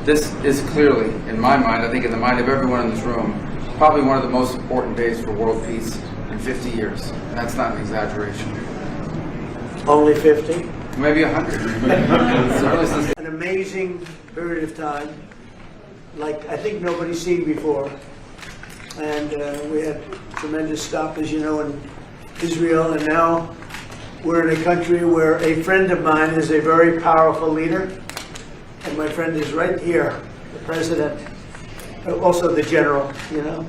This is clearly, in my mind, I think in the mind of everyone in this room, probably one of the most important days for world peace in 50 years. And that's not an exaggeration. Only 50? Maybe 100. An amazing period of time, like I think nobody's seen before. And we had tremendous stop, as you know, in Israel, and now we're in a country where a friend of mine is a very powerful leader, and my friend is right here, the president, also the general, you know.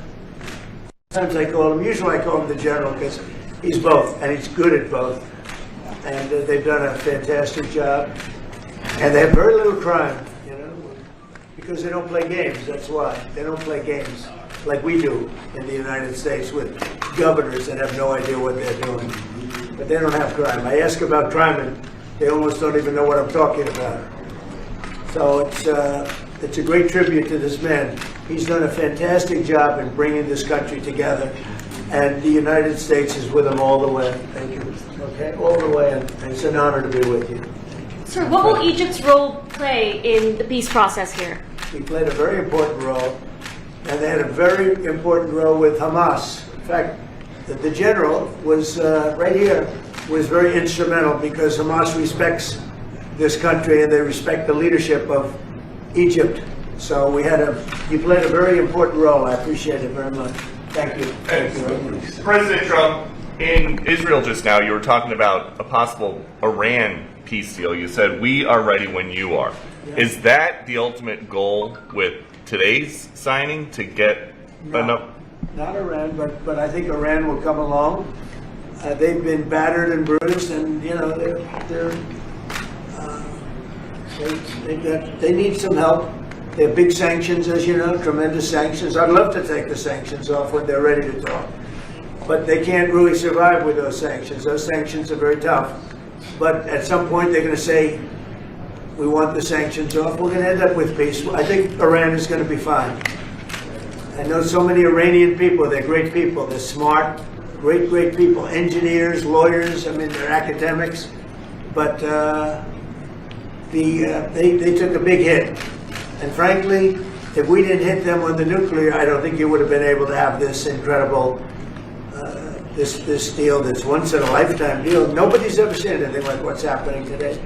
Sometimes I call him, usually I call him the general because he's both, and he's good at both. And they've done a fantastic job, and they have very little crime, you know, because they don't play games, that's why. They don't play games like we do in the United States with governors that have no idea what they're doing. But they don't have crime. I ask about crime and they almost don't even know what I'm talking about. So it's a great tribute to this man. He's done a fantastic job in bringing this country together, and the United States is with him all the way. Thank you. Okay, all the way, and it's an honor to be with you. Sir, what will Egypt's role play in the peace process here? He played a very important role, and they had a very important role with Hamas. In fact, the general was right here, was very instrumental because Hamas respects this country and they respect the leadership of Egypt. So you played a very important role. I appreciate it very much. Thank you. Thank you. President Trump, in Israel just now, you were talking about a possible Iran peace deal. You said, we are ready when you are. Yeah. Is that the ultimate goal with today's signing, to get enough? Not Iran, but I think Iran will come along. They've been battered and bruised, and you know they need some help. They have big sanctions, as you know, tremendous sanctions. I'd love to take the sanctions off when they're ready to talk, but they can't really survive with those sanctions. Those sanctions are very tough. But at some point, they're going to say, we want the sanctions off. We're going to end up with peace. I think Iran is going to be fine. I know so many Iranian people. They're great people. They're smart, great people. Engineers, lawyers. I mean, they're academics. But they took a big hit. And frankly, if we didn't hit them with the nuclear, I don't think you would have been able to have this incredible, this deal, this once-in-a-lifetime deal. Nobody's ever seen anything like what's happening today.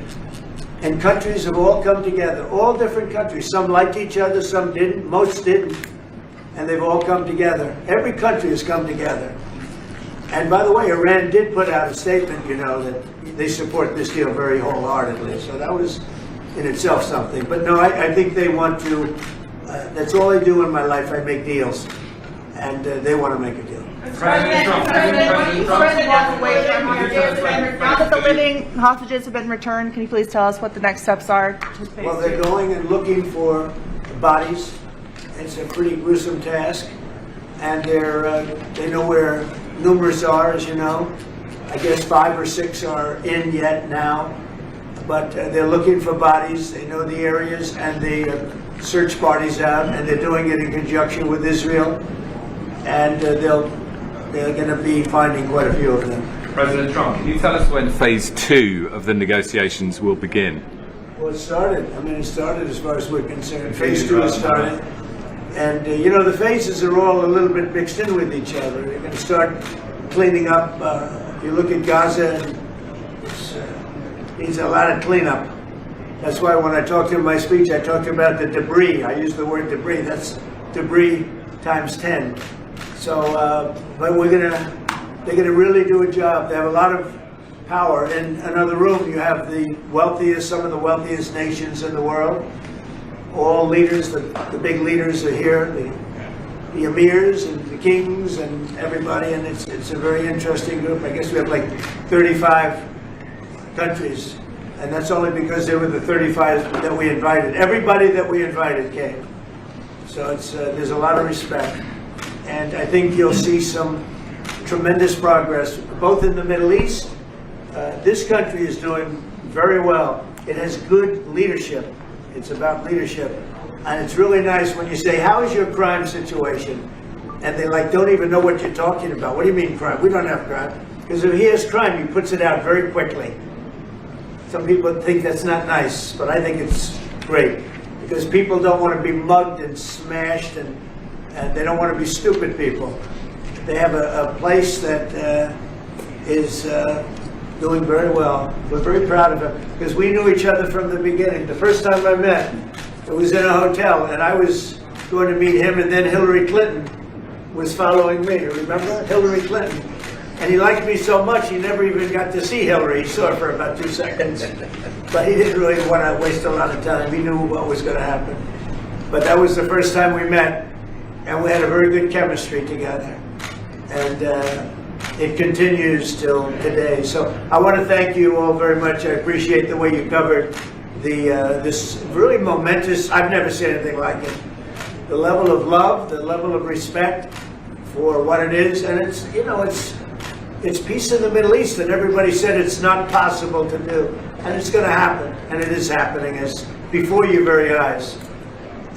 And countries have all come together, all different countries. Some liked each other, some didn't, most didn't. And they've all come together. Every country has come together. And by the way, Iran did put out a statement, you know, that they support this deal very wholeheartedly. So that was in itself something. But no, I think they want to, that's all I do in my life. I make deals. And they want to make a deal. Now that the living hostages have been returned, can you please tell us what the next steps are? Well, they're going and looking for bodies. It's a pretty gruesome task, and they know where numerous are, as you know. I guess 5 or 6 are in yet now, but they're looking for bodies. They know the areas, and they search parties out, and they're doing it in conjunction with Israel, and they're going to be finding quite a few of them. President Trump, can you tell us when phase 2 of the negotiations will begin? Well, it started. I mean, it started as far as we're concerned. Phase 2 has started. And, you know, the phases are all a little bit mixed in with each other. They're going to start cleaning up. If you look at Gaza, it needs a lot of cleanup. That's why when I talked in my speech, I talked about the debris. I used the word debris. That's debris times 10. So, but they're going to really do a job. They have a lot of power. In another room, you have the wealthiest, some of the wealthiest nations in the world. All leaders, the big leaders are here, the emirs and the kings and everybody, and it's a very interesting group. I guess we have like 35 countries, and that's only because they were the 35 that we invited. Everybody that we invited came. So there's a lot of respect. And I think you'll see some tremendous progress, both in the Middle East. This country is doing very well. It has good leadership. It's about leadership. And it's really nice when you say, how is your crime situation? And they don't even know what you're talking about. What do you mean crime? We don't have crime. Because if he has crime, he puts it out very quickly. Some people think that's not nice, but I think it's great. because people don't want to be mugged and smashed, and they don't want to be stupid people. They have a place that is doing very well. We're very proud of it because we knew each other from the beginning. The first time I met, it was in a hotel, and I was going to meet him, and then Hillary Clinton was following me. Remember Hillary Clinton? And he liked me so much, he never even got to see Hillary. He saw her for about 2 seconds. But he didn't really want to waste a lot of time. He knew what was going to happen. But that was the first time we met, and we had a very good chemistry together. And it continues till today. So I want to thank you all very much. I appreciate the way you covered this really momentous, I've never seen anything like it. The level of love, the level of respect for what it is, and it's, you know, it's peace in the Middle East, and everybody said it's not possible to do, and it's going to happen, and it is happening as before your very eyes,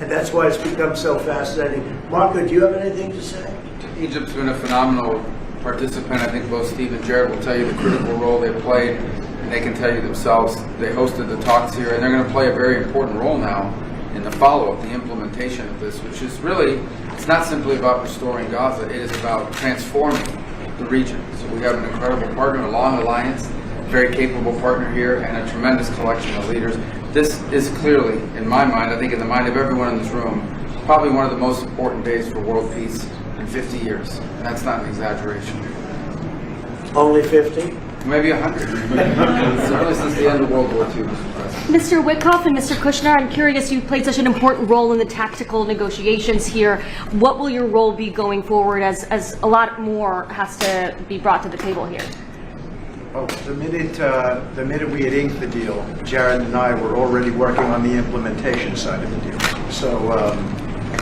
and that's why it's become so fascinating. Marco, do you have anything to say? Egypt's been a phenomenal participant. I think both Steve and Jared will tell you the critical role they played, and they can tell you themselves. They hosted the talks here, and they're going to play a very important role now in the follow-up, the implementation of this, which is really, it's not simply about restoring Gaza, it is about transforming the region. So we have an incredible partner, a long alliance, very capable partner here, and a tremendous collection of leaders. This is clearly, in my mind, I think in the mind of everyone in this room, probably one of the most important days for world peace in 50 years. And that's not an exaggeration. Only 50? Maybe 100. Certainly since the end of World War II, Mr. President. Mr. Witkoff and Mr. Kushner, I'm curious, you played such an important role in the tactical negotiations here. What will your role be going forward as a lot more has to be brought to the table here? Oh, the minute we had inked the deal, Jared and I were already working on the implementation side of the deal. So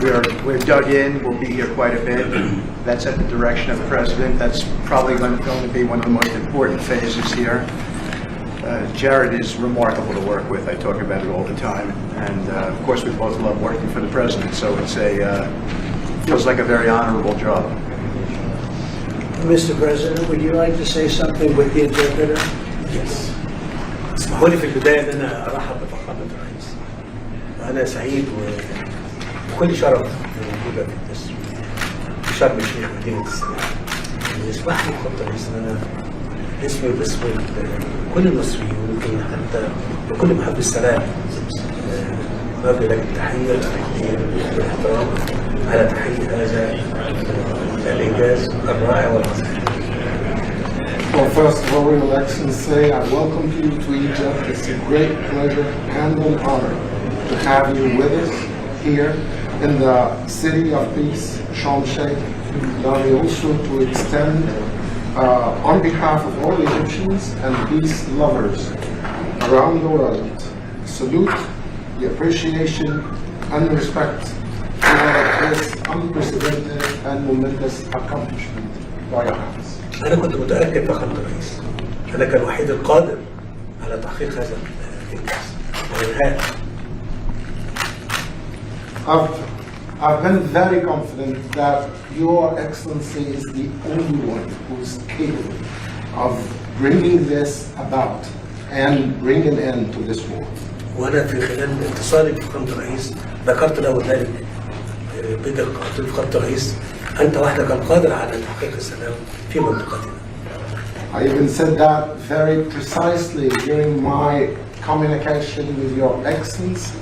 we're dug in. We'll be here quite a bit. That's at the direction of the president. That's probably going to be one of the most important phases here. Jared is remarkable to work with. I talk about it all the time, and of course we both love working for the president. So it's feels like a very honorable job. Mr. President, would you like to say something with the interpreter? Yes. اسمحوا لي في البداية أن أنا أرحب بفخامة الرئيس. أنا سعيد وكل شرف موجودة في شرم الشيخ مدينة السلام. يسمح لي فخامة الرئيس أن أنا اسمي وباسم كل المصريين ويمكن حتى وكل محبي السلام نوجه لك التحية والتقدير والاحترام على تحقيق هذا الإنجاز الرائع والعظيم. Well, first of all, Your Excellency, I welcome you to Egypt. It's a great pleasure and an honor to have you with us here in the city of peace, Sharm El Sheikh. Allow me also to extend, on behalf of all Egyptians and peace lovers around the world, salute, the appreciation and the respect for this unprecedented and momentous accomplishment by your hands. أنا كنت متأكد فخامة الرئيس أنك الوحيد القادر على تحقيق هذا الإنجاز وإنهاء. I've been very confident that Your Excellency is the only one who is capable of bringing this about and bringing an end to this war. وأنا في خلال اتصالي بفخامة الرئيس ذكرت له ذلك بدقة. قلت لفخامة الرئيس أنت وحدك القادر على تحقيق السلام في منطقتنا. I even said that very precisely during my communication with Your Excellency,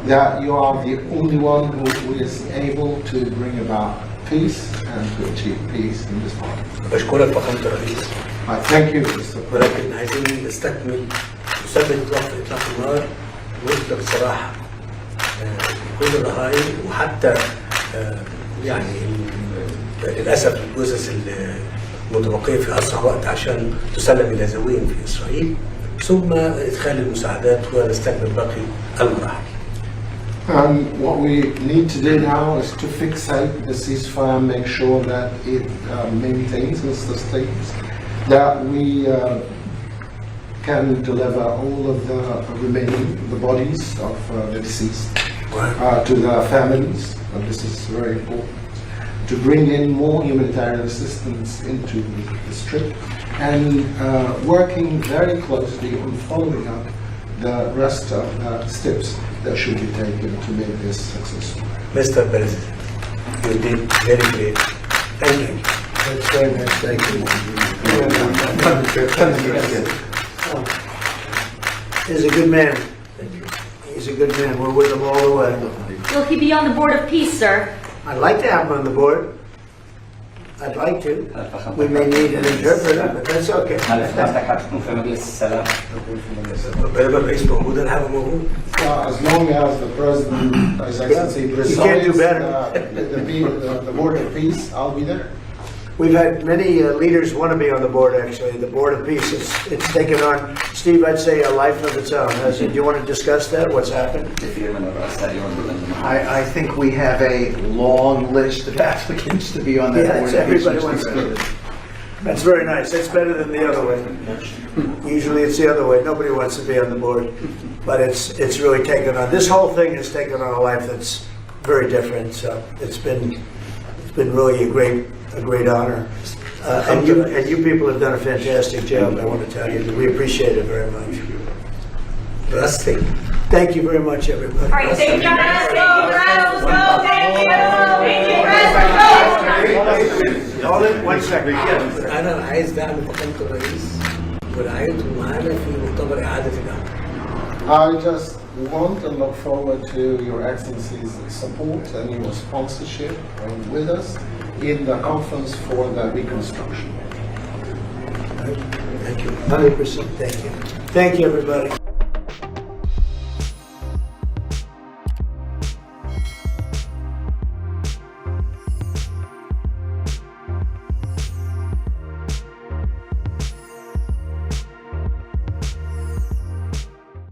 that you are the only one who is able to bring about peace and to achieve peace in this part. بشكرك فخامة الرئيس. I thank you, Mr. President. ولكن عايزين نستكمل نثبت إطلاق النار ونطلق السراح كل الرهائن وحتى يعني للأسف الجثث المتبقية في أسرع وقت عشان تسلم إلى ذويهم في إسرائيل ثم إدخال المساعدات ونستكمل باقي المراحل. What we need to do now is to fixate the ceasefire and make sure that it maintains, Mr. Stevens, that we can deliver all of the bodies of the deceased to their families. And this is very important. To bring in more humanitarian assistance into the Strip and working very closely on following up the rest of the steps that should be taken to make this successful. Mr. President, you did very great. Thank you. That's very nice. Thank you. He's a good man. He's a good man. We're with him all the way. Will he be on the Board of Peace, sir? I'd like to have him on the board. I'd like to. We may need an interpreter, but that's okay. الرئيس موجود انا هبقى موجود. As long as the President, His Excellency, presides can't do better. the Board of Peace, I'll be there. We've had many leaders want to be on the board, actually. The Board of Peace, it's taken on, Steve, I'd say a life of its own. Do you want to discuss that? What's happened? I think we have a long list of applicants to be on that board. Everybody wants to do it. That's very nice. That's better than the other way. Usually it's the other way. Nobody wants to be on the board. But it's really taken on, this whole thing has taken on a life that's very different. So it's been really a great honor. And you people have done a fantastic job, I want to tell you. We appreciate it very much. Thank you very much, everybody. All right, thank you guys. Hold it 1 second. Yes. انا عايز دعم فخامه الرئيس ورعايته معانا في مؤتمر اعاده العمل. I just want and look forward to Your Excellency's support and your sponsorship with us in the conference for the reconstruction. Thank you. 100%. Thank you. Thank you, everybody.